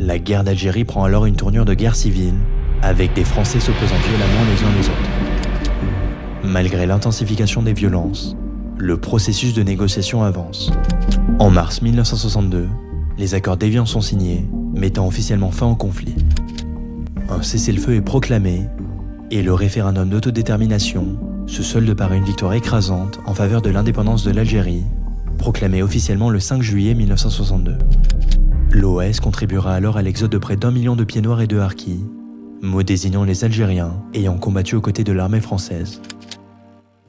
La guerre d'Algérie prend alors une tournure de guerre civile, avec des Français s'opposant violemment les uns les autres. Malgré l'intensification des violences, le processus de négociation avance. En mars 1962, les accords d'Évian sont signés, mettant officiellement fin au conflit. Un cessez-le-feu est proclamé et le référendum d'autodétermination se solde par une victoire écrasante en faveur de l'indépendance de l'Algérie, proclamée officiellement le 5 juillet 1962. L'OAS contribuera alors à l'exode de près d'1 million de pieds noirs et de harkis, mot désignant les Algériens ayant combattu aux côtés de l'armée française.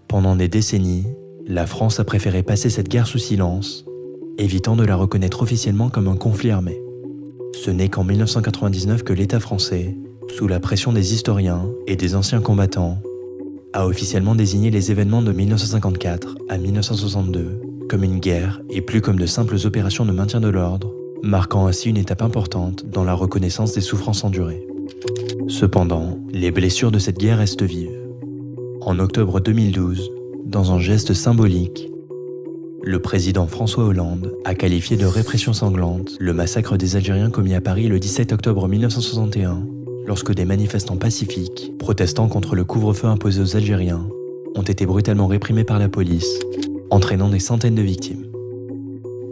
Pendant des décennies, la France a préféré passer cette guerre sous silence, évitant de la reconnaître officiellement comme un conflit armé. Ce n'est qu'en 1999 que l'État français, sous la pression des historiens et des anciens combattants, a officiellement désigné les événements de 1954 à 1962 comme une guerre et plus comme de simples opérations de maintien de l'ordre, marquant ainsi une étape importante dans la reconnaissance des souffrances endurées. Cependant, les blessures de cette guerre restent vives. En octobre 2012, dans un geste symbolique, le président François Hollande a qualifié de répression sanglante le massacre des Algériens commis à Paris le 17 octobre 1961, lorsque des manifestants pacifiques, protestant contre le couvre-feu imposé aux Algériens, ont été brutalement réprimés par la police, entraînant des centaines de victimes.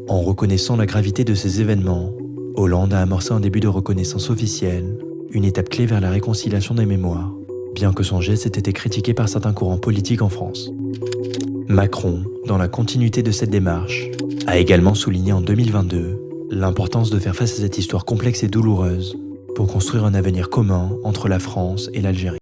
En reconnaissant la gravité de ces événements, Hollande a amorcé un début de reconnaissance officielle, une étape clé vers la réconciliation des mémoires, bien que son geste ait été critiqué par certains courants politiques en France. Macron, dans la continuité de cette démarche, a également souligné en 2022 l'importance de faire face à cette histoire complexe et douloureuse pour construire un avenir commun entre la France et l'Algérie.